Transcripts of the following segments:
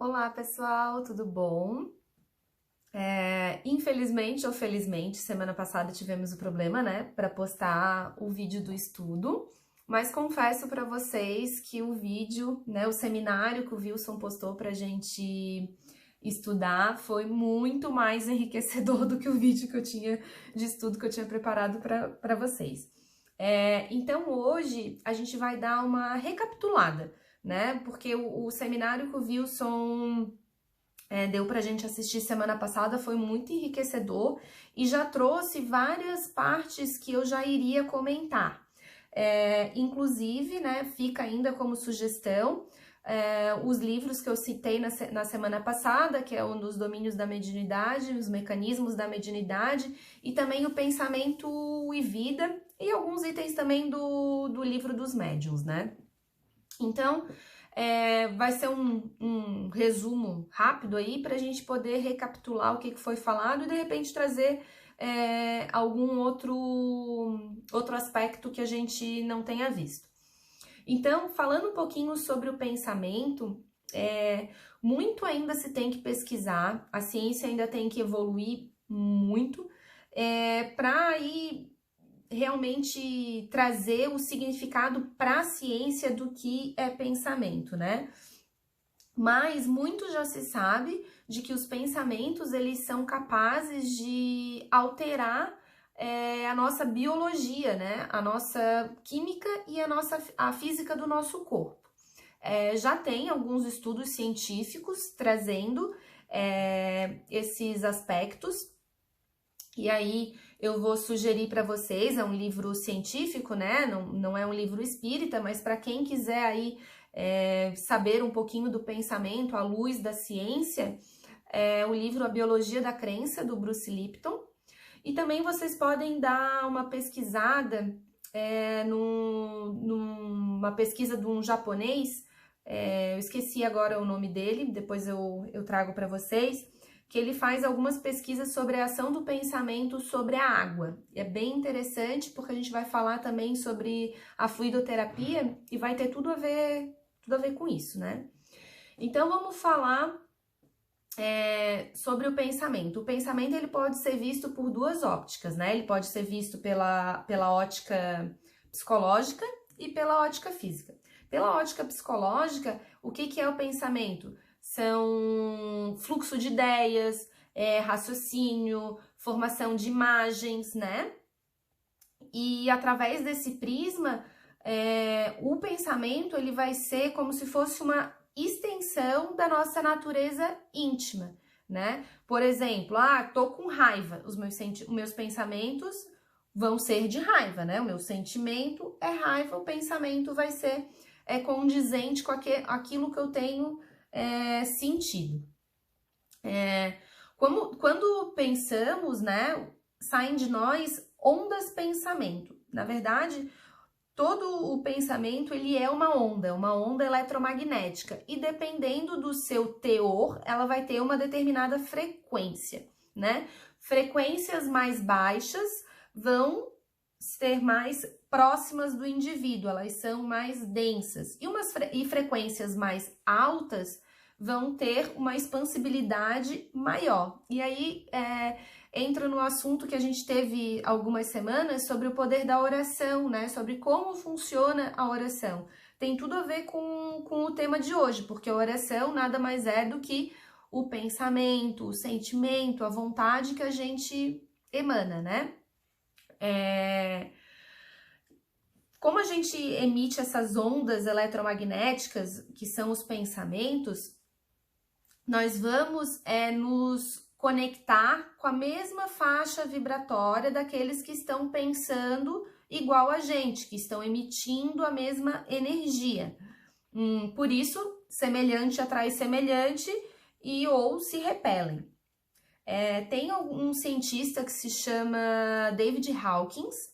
Olá, pessoal, tudo bom? Infelizmente ou felizmente, semana passada tivemos o problema, né, para postar o vídeo do estudo, mas confesso para vocês que o vídeo, né, o seminário que o Wilson postou pra gente estudar foi muito mais enriquecedor do que o vídeo que eu tinha de estudo que eu tinha preparado para vocês. Então hoje a gente vai dar uma recapitulada, né? Porque o seminário que o Wilson deu pra gente assistir semana passada foi muito enriquecedor e já trouxe várias partes que eu já iria comentar. Inclusive, né, fica ainda como sugestão os livros que eu citei na semana passada, que é um dos domínios da mediunidade, os mecanismos da mediunidade, e também o pensamento e vida, e alguns itens também do livro dos médiuns, né? Então, vai ser um resumo rápido aí para a gente poder recapitular o que foi falado e de repente trazer algum outro aspecto que a gente não tenha visto. Então, falando um pouquinho sobre o pensamento, muito ainda se tem que pesquisar, a ciência ainda tem que evoluir muito para aí realmente trazer o significado para a ciência do que é pensamento, né? Mas muito já se sabe de que os pensamentos eles são capazes de alterar a nossa biologia, né? A nossa química e a física do nosso corpo. Já tem alguns estudos científicos trazendo esses aspectos, e aí eu vou sugerir para vocês, é um livro científico, né? Não é um livro espírita, mas para quem quiser aí saber um pouquinho do pensamento à luz da ciência, o livro A Biologia da Crença, do Bruce Lipton. E também vocês podem dar uma pesquisada numa pesquisa de um japonês, eu esqueci agora o nome dele, depois eu trago para vocês, que ele faz algumas pesquisas sobre a ação do pensamento sobre a água. É bem interessante porque a gente vai falar também sobre a fluidoterapia e vai ter tudo a ver com isso, né? Então vamos falar sobre o pensamento. O pensamento ele pode ser visto por duas ópticas, né? Ele pode ser visto pela ótica psicológica e pela ótica física. Pela ótica psicológica, o que é o pensamento? São fluxo de ideias, raciocínio, formação de imagens, né? E através desse prisma, o pensamento ele vai ser como se fosse uma extensão da nossa natureza íntima, né? Por exemplo, tô com raiva, os meus pensamentos vão ser de raiva, né? O meu sentimento é raiva, o pensamento vai ser condizente com aquilo que eu tenho sentido. Quando pensamos, né, saem de nós ondas pensamento. Na verdade, todo o pensamento ele é uma onda eletromagnética, e dependendo do seu teor, ela vai ter uma determinada frequência, né? Frequências mais baixas vão ser mais próximas do indivíduo, elas são mais densas, e frequências mais altas vão ter uma expansibilidade maior. E aí entra no assunto que a gente teve algumas semanas sobre o poder da oração, né? Sobre como funciona a oração. Tem tudo a ver com o tema de hoje, porque a oração nada mais é do que o pensamento, o sentimento, a vontade que a gente emana, né? Como a gente emite essas ondas eletromagnéticas, que são os pensamentos, nós vamos nos conectar com a mesma faixa vibratória daqueles que estão pensando igual a gente, que estão emitindo a mesma energia. Por isso, semelhante atrai semelhante ou se repelem. Tem um cientista que se chama David Hawkins.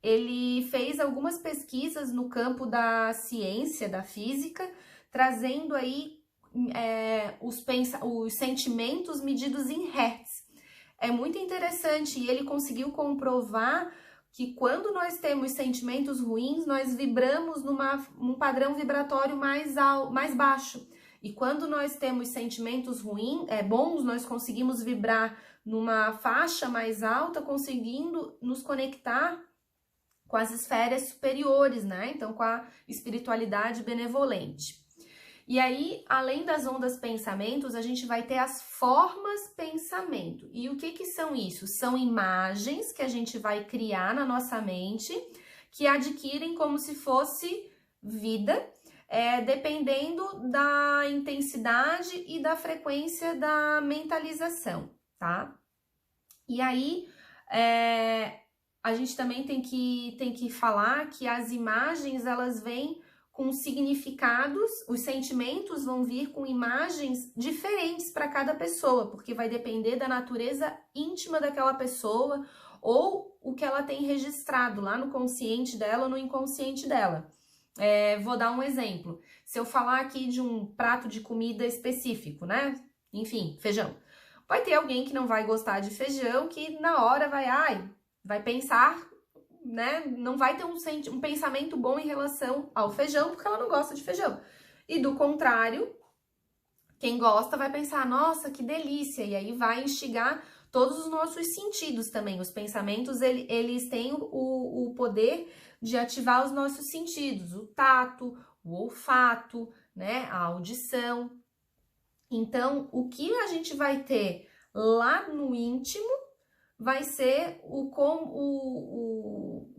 Ele fez algumas pesquisas no campo da ciência, da física, trazendo aí os sentimentos medidos em hertz. É muito interessante, e ele conseguiu comprovar que quando nós temos sentimentos ruins, nós vibramos num padrão vibratório mais baixo. E quando nós temos sentimentos ruins, bons, nós conseguimos vibrar numa faixa mais alta, conseguindo nos conectar com as esferas superiores, né? Então, com a espiritualidade benevolente. E aí, além das ondas pensamentos, a gente vai ter as formas pensamento. E o que são isso? São imagens que a gente vai criar na nossa mente, que adquirem como se fosse vida, dependendo da intensidade e da frequência da mentalização, tá? E aí, a gente também tem que falar que as imagens, elas vêm com significados, os sentimentos vão vir com imagens diferentes para cada pessoa, porque vai depender da natureza íntima daquela pessoa ou o que ela tem registrado lá no consciente dela ou no inconsciente dela. Vou dar um exemplo. Se eu falar aqui de um prato de comida específico, né? Enfim, feijão. Vai ter alguém que não vai gostar de feijão, que na hora vai pensar, né? Não vai ter um pensamento bom em relação ao feijão, porque ela não gosta de feijão. E do contrário, quem gosta vai pensar, nossa, que delícia! E aí vai instigar todos os nossos sentidos também. Os pensamentos, eles têm o poder de ativar os nossos sentidos, o tato, o olfato, né? A audição. Então, o que a gente vai ter lá no íntimo vai ser o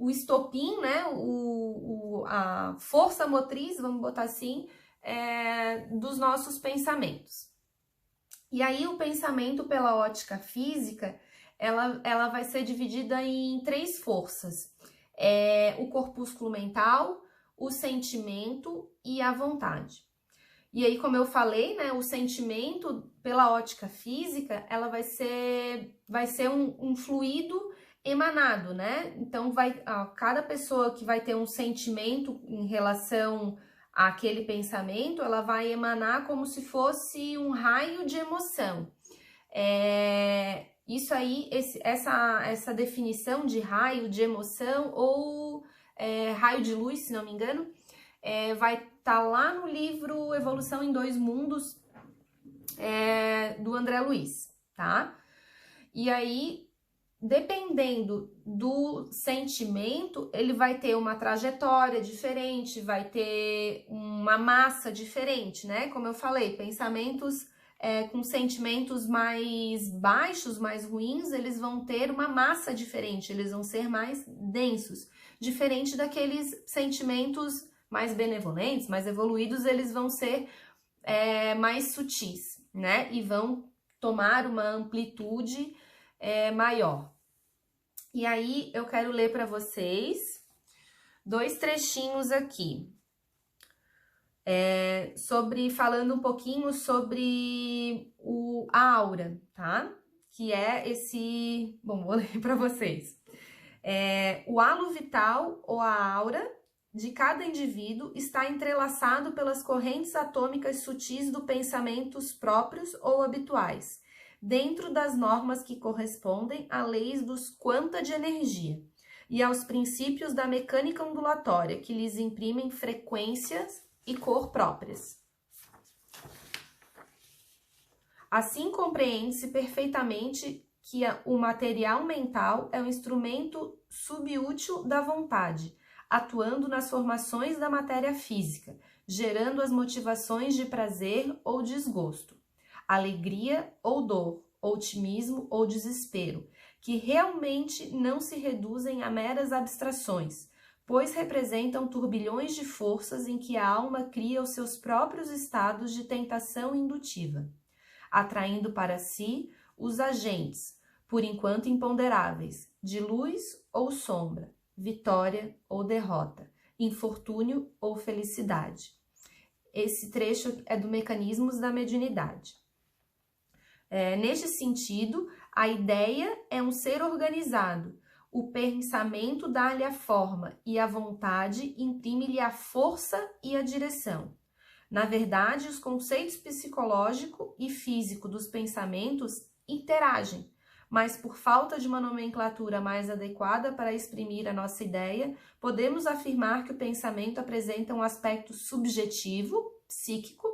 estopim, né? A força motriz, vamos botar assim, dos nossos pensamentos. E aí, o pensamento pela ótica física, ela vai ser dividida em 3 forças. O corpúsculo mental, o sentimento e a vontade. E aí, como eu falei, né, o sentimento, pela ótica física, ela vai ser um fluido emanado, né? Então, cada pessoa que vai ter um sentimento em relação àquele pensamento, ela vai emanar como se fosse um raio de emoção. Isso aí, essa definição de raio de emoção ou raio de luz, se não me engano, vai estar lá no livro Evolução em 2 Mundos, do André Luiz, tá? E aí, dependendo do sentimento, ele vai ter uma trajetória diferente, vai ter uma massa diferente, né? Como eu falei, pensamentos com sentimentos mais baixos, mais ruins, eles vão ter uma massa diferente, eles vão ser mais densos, diferente daqueles sentimentos mais benevolentes, mais evoluídos, eles vão ser mais sutis, né? E vão tomar uma amplitude maior. E aí, eu quero ler para vocês 2 trechinhos aqui. Falando um pouquinho sobre a aura, tá? Que é esse... Bom, vou ler para vocês. O halo vital ou a aura de cada indivíduo está entrelaçado pelas correntes atômicas sutis do pensamentos próprios ou habituais, dentro das normas que correspondem a leis dos quanta de energia e aos princípios da mecânica ondulatória, que lhes imprimem frequências e cor próprias. Assim, compreende-se perfeitamente que o material mental é um instrumento subútil da vontade, atuando nas formações da matéria física, gerando as motivações de prazer ou desgosto, alegria ou dor, otimismo ou desespero, que realmente não se reduzem a meras abstrações, pois representam turbilhões de forças em que a alma cria os seus próprios estados de tentação indutiva, atraindo para si os agentes, por enquanto imponderáveis, de luz ou sombra, vitória ou derrota, infortúnio ou felicidade. Esse trecho é do Mecanismos da Mediunidade. Neste sentido, a ideia é um ser organizado. O pensamento dá-lhe a forma e a vontade imprime-lhe a força e a direção. Na verdade, os conceitos psicológico e físico dos pensamentos interagem, mas por falta de uma nomenclatura mais adequada para exprimir a nossa ideia, podemos afirmar que o pensamento apresenta um aspecto subjetivo, psíquico,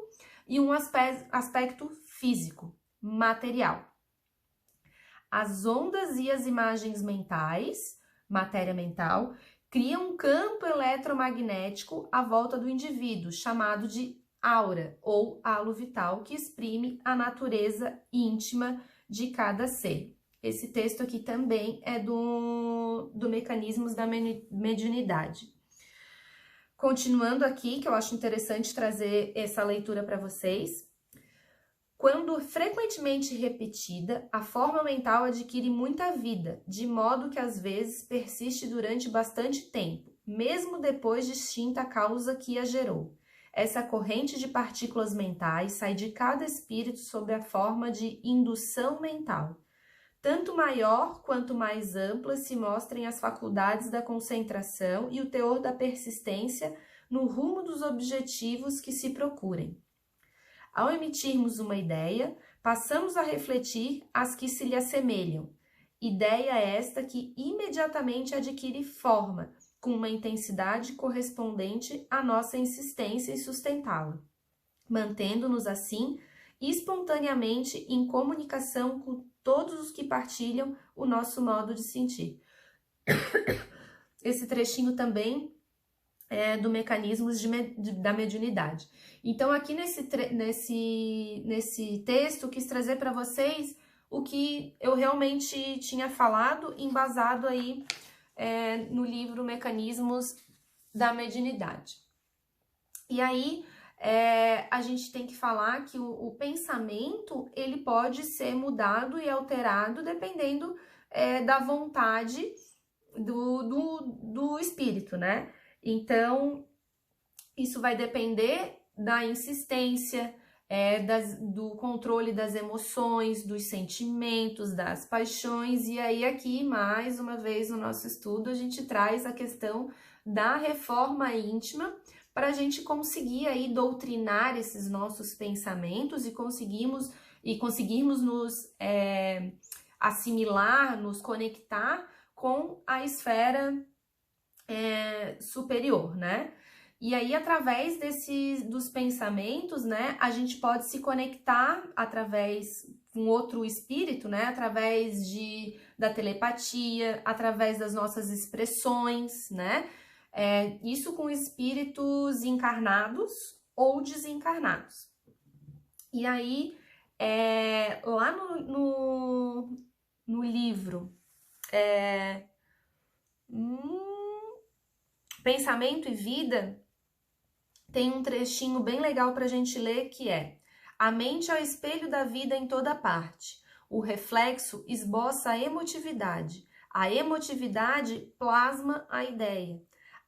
e um aspecto físico, material. As ondas e as imagens mentais, matéria mental, criam um campo eletromagnético à volta do indivíduo, chamado de aura ou halo vital, que exprime a natureza íntima de cada ser. Esse texto aqui também é do Mecanismos da Mediunidade. Continuando aqui, que eu acho interessante trazer essa leitura para vocês. Quando frequentemente repetida, a forma mental adquire muita vida, de modo que às vezes persiste durante bastante tempo, mesmo depois de extinta a causa que a gerou. Essa corrente de partículas mentais sai de cada espírito sob a forma de indução mental. Tanto maior quanto mais amplas se mostrem as faculdades da concentração e o teor da persistência no rumo dos objetivos que se procurem. Ao emitirmos uma ideia, passamos a refletir as que se lhe assemelham. Ideia esta que imediatamente adquire forma, com uma intensidade correspondente à nossa insistência em sustentá-la, mantendo-nos assim espontaneamente em comunicação com todos os que partilham o nosso modo de sentir. Esse trechinho também é do Mecanismos da Mediunidade. Então, aqui nesse texto, quis trazer para vocês o que eu realmente tinha falado, embasado aí no livro Mecanismos da Mediunidade. E aí, a gente tem que falar que o pensamento, ele pode ser mudado e alterado dependendo da vontade do espírito, né? Então, isso vai depender da insistência, do controle das emoções, dos sentimentos, das paixões. E aí aqui, mais uma vez no nosso estudo, a gente traz a questão da reforma íntima para a gente conseguir aí doutrinar esses nossos pensamentos e conseguirmos nos assimilar, nos conectar com a esfera superior, né? E aí, através dos pensamentos, né, a gente pode se conectar através com outro espírito, né, através da telepatia, através das nossas expressões, né? Isso com espíritos encarnados ou desencarnados. E aí, lá no livro Pensamento e Vida, tem um trechinho bem legal para a gente ler, que é: a mente é o espelho da vida em toda parte. O reflexo esboça a emotividade plasma a ideia.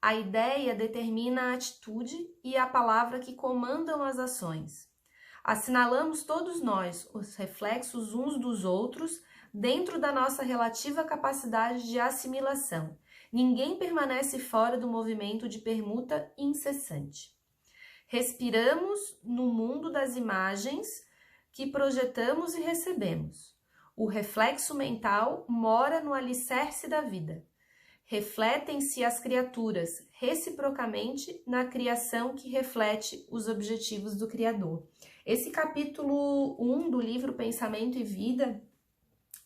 A ideia determina a atitude e a palavra que comandam as ações. Assinalamos todos nós os reflexos uns dos outros dentro da nossa relativa capacidade de assimilação. Ninguém permanece fora do movimento de permuta incessante. Respiramos no mundo das imagens que projetamos e recebemos. O reflexo mental mora no alicerce da vida. Refletem-se as criaturas reciprocamente na criação que reflete os objetivos do Criador. Esse capítulo 1 do livro Pensamento e Vida,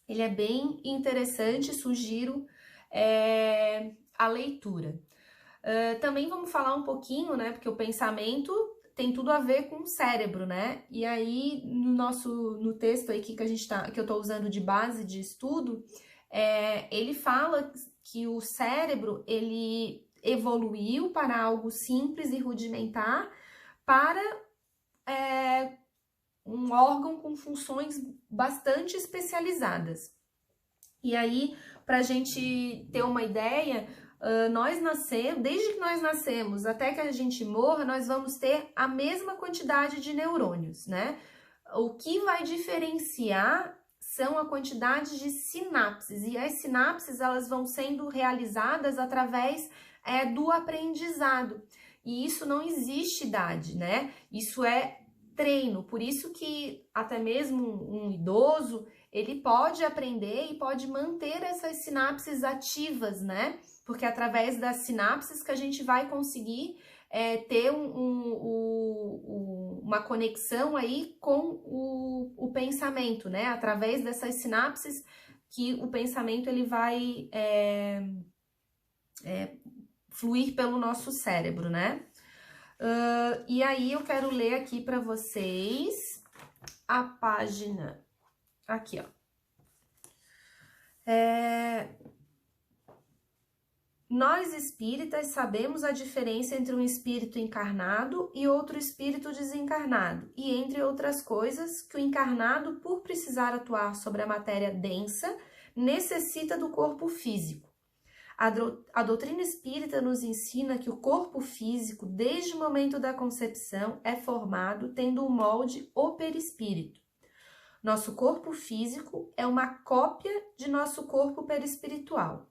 ele é bem interessante, sugiro a leitura. Também vamos falar um pouquinho, né, porque o pensamento tem tudo a ver com o cérebro, né? E aí, no texto aqui que eu tô usando de base de estudo, ele fala que o cérebro, ele evoluiu para algo simples e rudimentar para um órgão com funções bastante especializadas. E aí, para a gente ter uma ideia, desde que nós nascemos até que a gente morra, nós vamos ter a mesma quantidade de neurônios, né? O que vai diferenciar são a quantidade de sinapses, e as sinapses, elas vão sendo realizadas através do aprendizado, e isso não existe idade, né? Isso é treino, por isso que até mesmo um idoso, ele pode aprender e pode manter essas sinapses ativas, né? Porque é através das sinapses que a gente vai conseguir ter uma conexão aí com o pensamento, né? Através dessas sinapses que o pensamento ele vai fluir pelo nosso cérebro, né? E aí eu quero ler aqui para vocês a página aqui, ó. Nós espíritas sabemos a diferença entre um espírito encarnado e outro espírito desencarnado, e entre outras coisas, que o encarnado, por precisar atuar sobre a matéria densa, necessita do corpo físico. A doutrina espírita nos ensina que o corpo físico, desde o momento da concepção, é formado tendo o molde o perispírito. Nosso corpo físico é uma cópia de nosso corpo perispiritual.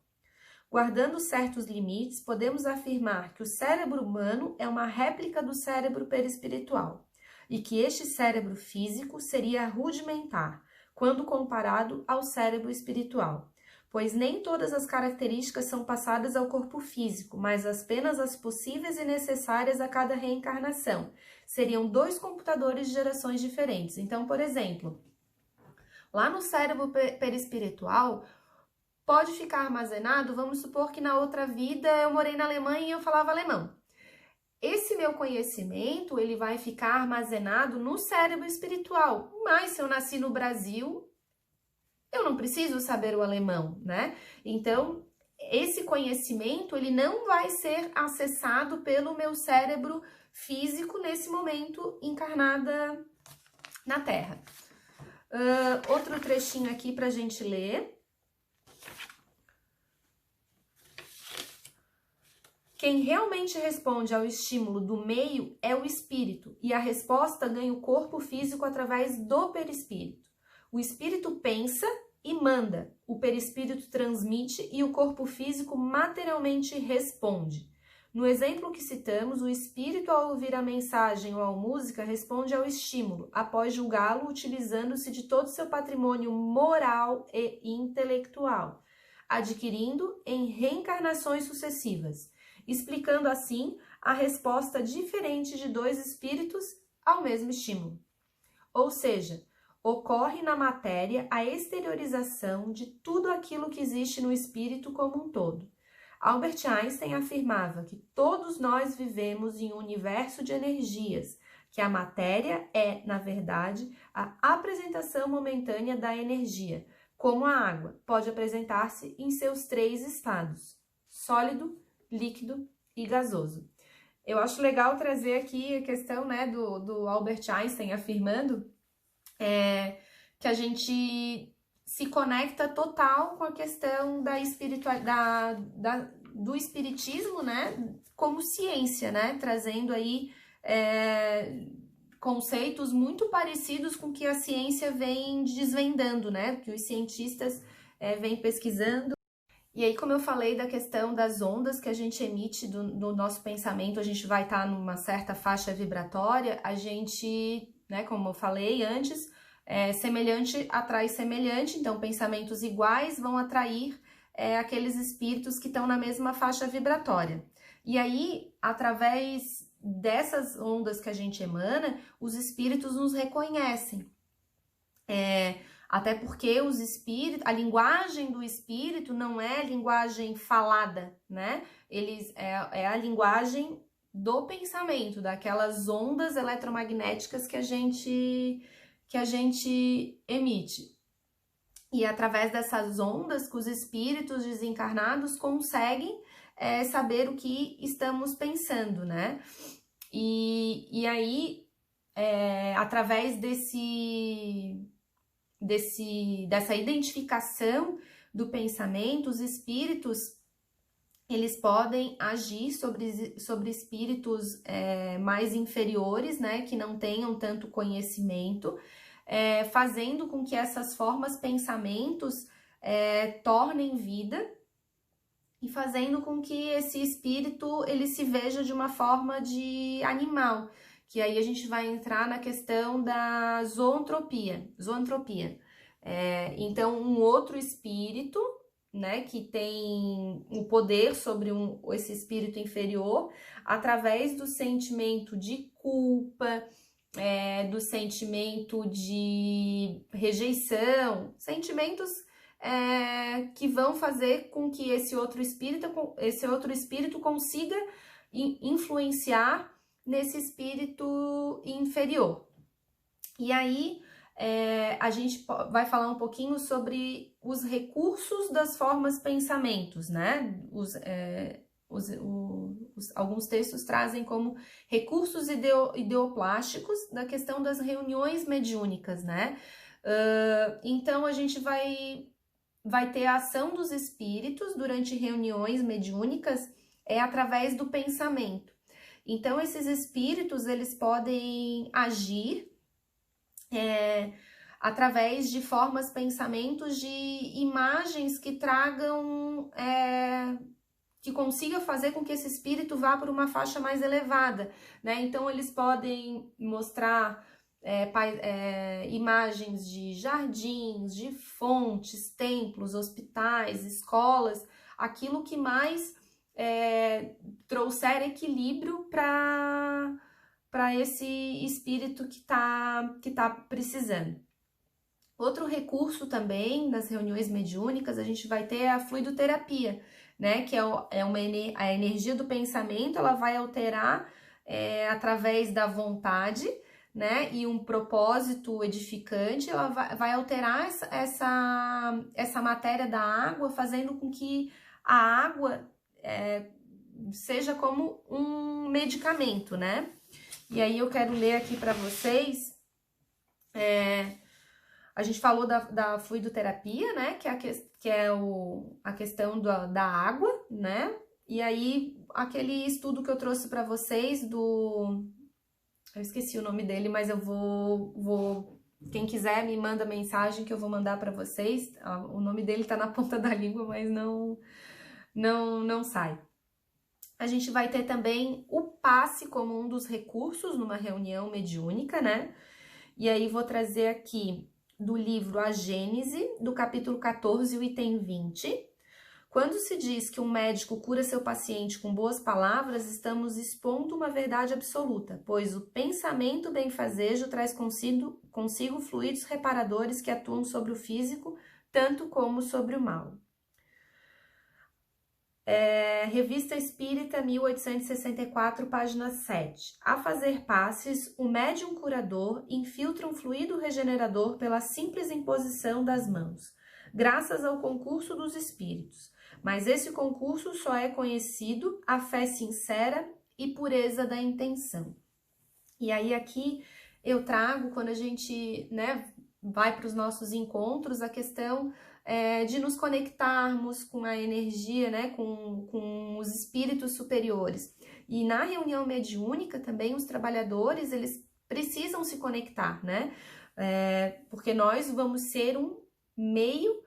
Guardando certos limites, podemos afirmar que o cérebro humano é uma réplica do cérebro perispiritual e que este cérebro físico seria rudimentar quando comparado ao cérebro espiritual, pois nem todas as características são passadas ao corpo físico, mas apenas as possíveis e necessárias a cada reencarnação. Seriam 2 computadores de gerações diferentes. Então, por exemplo, lá no cérebro perispiritual, pode ficar armazenado, vamos supor que na outra vida eu morei na Alemanha e eu falava alemão. Esse meu conhecimento, ele vai ficar armazenado no cérebro espiritual, mas se eu nasci no Brasil, eu não preciso saber o alemão, né? Então, esse conhecimento, ele não vai ser acessado pelo meu cérebro físico nesse momento encarnada na Terra. Outro trechinho aqui para a gente ler. Quem realmente responde ao estímulo do meio é o espírito, e a resposta ganha o corpo físico através do perispírito. O espírito pensa e manda, o perispírito transmite e o corpo físico materialmente responde. No exemplo que citamos, o espírito, ao ouvir a mensagem ou a música, responde ao estímulo, após julgá-lo, utilizando-se de todo o seu patrimônio moral e intelectual, adquirindo em reencarnações sucessivas, explicando assim a resposta diferente de 2 espíritos ao mesmo estímulo. Ou seja, ocorre na matéria a exteriorização de tudo aquilo que existe no espírito como um todo. Albert Einstein afirmava que todos nós vivemos em um universo de energias, que a matéria é, na verdade, a apresentação momentânea da energia, como a água pode apresentar-se em seus 3 estados: sólido, líquido e gasoso. Eu acho legal trazer aqui a questão, né, do Albert Einstein afirmando que a gente se conecta total com a questão da do espiritismo, né, como ciência, né, trazendo aí conceitos muito parecidos com o que a ciência vem desvendando, né, que os cientistas vêm pesquisando. E aí, como eu falei da questão das ondas que a gente emite do nosso pensamento, a gente vai estar numa certa faixa vibratória, a gente, né, como eu falei antes, semelhante atrai semelhante, então pensamentos iguais vão atrair aqueles espíritos que estão na mesma faixa vibratória. E aí, através dessas ondas que a gente emana, os espíritos nos reconhecem. Até porque os espíritos, a linguagem do espírito não é linguagem falada, né? É a linguagem do pensamento, daquelas ondas eletromagnéticas que a gente emite. E através dessas ondas que os espíritos desencarnados conseguem saber o que estamos pensando, né? E aí, através dessa identificação do pensamento, os espíritos, eles podem agir sobre espíritos mais inferiores, né, que não tenham tanto conhecimento, fazendo com que essas formas, pensamentos, tornem vida e fazendo com que esse espírito ele se veja de uma forma de animal, que aí a gente vai entrar na questão da zoantropia. Então, um outro espírito, né, que tem o poder sobre esse espírito inferior, através do sentimento de culpa, do sentimento de rejeição, sentimentos que vão fazer com que esse outro espírito consiga influenciar nesse espírito inferior. E aí a gente vai falar um pouquinho sobre os recursos das formas pensamentos, né? Alguns textos trazem como recursos ideoplásticos da questão das reuniões mediúnicas, né? Então a gente vai ter a ação dos espíritos durante reuniões mediúnicas através do pensamento. Então esses espíritos eles podem agir através de formas, pensamentos, de imagens que tragam, que consiga fazer com que esse espírito vá para uma faixa mais elevada, né? Então eles podem mostrar imagens de jardins, de fontes, templos, hospitais, escolas, aquilo que mais trouxer equilíbrio para esse espírito que tá precisando. Outro recurso também nas reuniões mediúnicas, a gente vai ter a fluidoterapia, né? Que a energia do pensamento, ela vai alterar através da vontade, né? E um propósito edificante, ela vai alterar essa matéria da água, fazendo com que a água seja como um medicamento, né? E aí eu quero ler aqui para vocês, a gente falou da fluidoterapia, né, que é a questão da água, né, e aí aquele estudo que eu trouxe para vocês eu esqueci o nome dele, mas eu vou quem quiser me manda mensagem que eu vou mandar para vocês, o nome dele tá na ponta da língua, mas não sai. A gente vai ter também o passe como um dos recursos numa reunião mediúnica, né? E aí vou trazer aqui do livro A Gênese, do capítulo 14, o item 20. Quando se diz que um médico cura seu paciente com boas palavras, estamos expondo uma verdade absoluta, pois o pensamento benfazejo traz consigo fluidos reparadores que atuam sobre o físico, tanto como sobre o mal. Revista Espírita, 1864, página 7. A fazer passes, o médium curador infiltra um fluido regenerador pela simples imposição das mãos, graças ao concurso dos espíritos. Mas esse concurso só é conhecido a fé sincera e pureza da intenção. E aí aqui eu trago, quando a gente, né, vai para os nossos encontros, a questão de nos conectarmos com a energia, né, com os espíritos superiores. E na reunião mediúnica também os trabalhadores, eles precisam se conectar, né, porque nós vamos ser um meio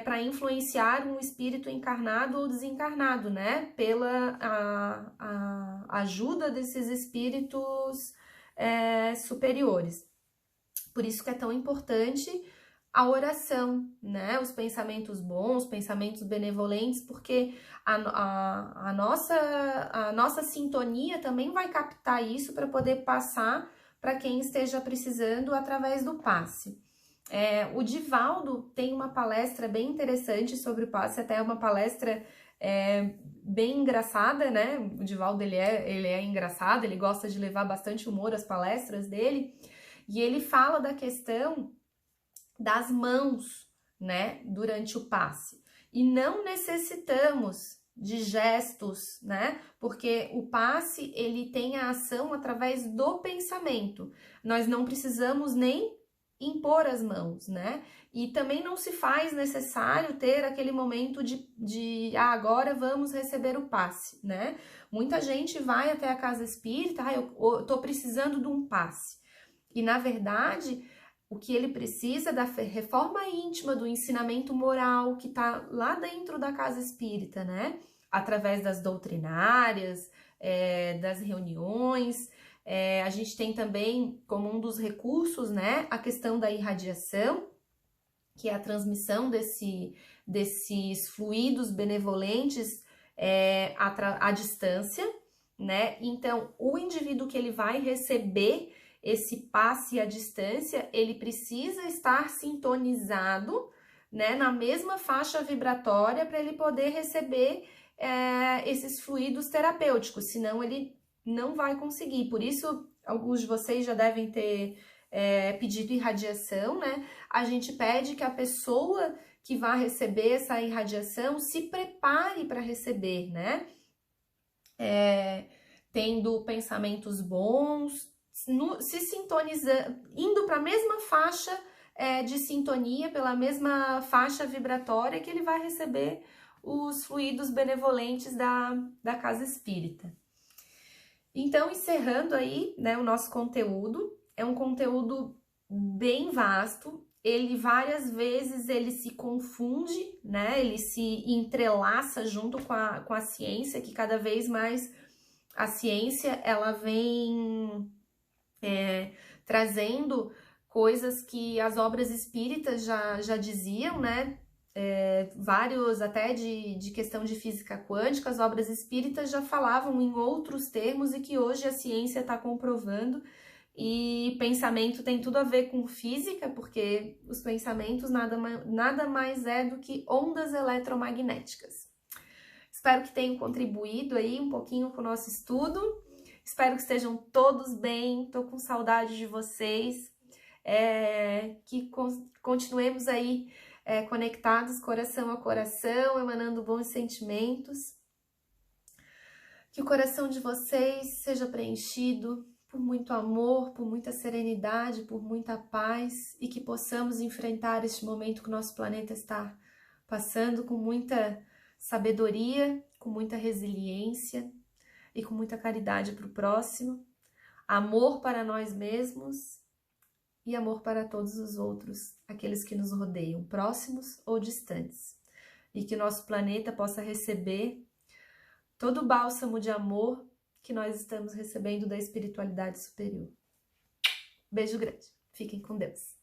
para influenciar um espírito encarnado ou desencarnado, né, pela a ajuda desses espíritos superiores. Por isso que é tão importante a oração, né? Os pensamentos bons, pensamentos benevolentes, porque a nossa sintonia também vai captar isso para poder passar para quem esteja precisando através do passe. O Divaldo tem uma palestra bem interessante sobre o passe, até uma palestra bem engraçada, né? O Divaldo ele é engraçado, ele gosta de levar bastante humor às palestras dele, e ele fala da questão das mãos, né, durante o passe. E não necessitamos de gestos, né, porque o passe, ele tem a ação através do pensamento. Nós não precisamos nem impor as mãos, né, e também não se faz necessário ter aquele momento de agora vamos receber o passe, né. Muita gente vai até a casa espírita, eu tô precisando de um passe. E, na verdade, o que ele precisa é da reforma íntima, do ensinamento moral que está lá dentro da casa espírita, né? Através das doutrinárias, das reuniões. A gente tem também, como um dos recursos, né, a questão da irradiação, que é a transmissão desses fluidos benevolentes à distância, né? Então, o indivíduo que ele vai receber esse passe à distância, ele precisa estar sintonizado, né, na mesma faixa vibratória para ele poder receber esses fluidos terapêuticos, senão ele não vai conseguir. Por isso, alguns de vocês já devem ter pedido irradiação, né? A gente pede que a pessoa que vai receber essa irradiação se prepare para receber, né? Tendo pensamentos bons, se sintonizando, indo para a mesma faixa de sintonia, pela mesma faixa vibratória que ele vai receber os fluidos benevolentes da casa espírita. Então, encerrando aí, né, o nosso conteúdo, é um conteúdo bem vasto, ele várias vezes ele se confunde, né, ele se entrelaça junto com a ciência, que cada vez mais a ciência, ela vem trazendo coisas que as obras espíritas já diziam, né, vários até de questão de física quântica, as obras espíritas já falavam em outros termos e que hoje a ciência está comprovando. E pensamento tem tudo a ver com física, porque os pensamentos nada mais é do que ondas eletromagnéticas. Espero que tenham contribuído aí um pouquinho com o nosso estudo. Espero que estejam todos bem, estou com saudade de vocês. Que continuemos aí conectados coração a coração, emanando bons sentimentos. Que o coração de vocês seja preenchido por muito amor, por muita serenidade, por muita paz e que possamos enfrentar este momento que o nosso planeta está passando com muita sabedoria, com muita resiliência e com muita caridade para o próximo, amor para nós mesmos e amor para todos os outros, aqueles que nos rodeiam, próximos ou distantes, e que nosso planeta possa receber todo o bálsamo de amor que nós estamos recebendo da espiritualidade superior. Beijo grande. Fiquem com Deus.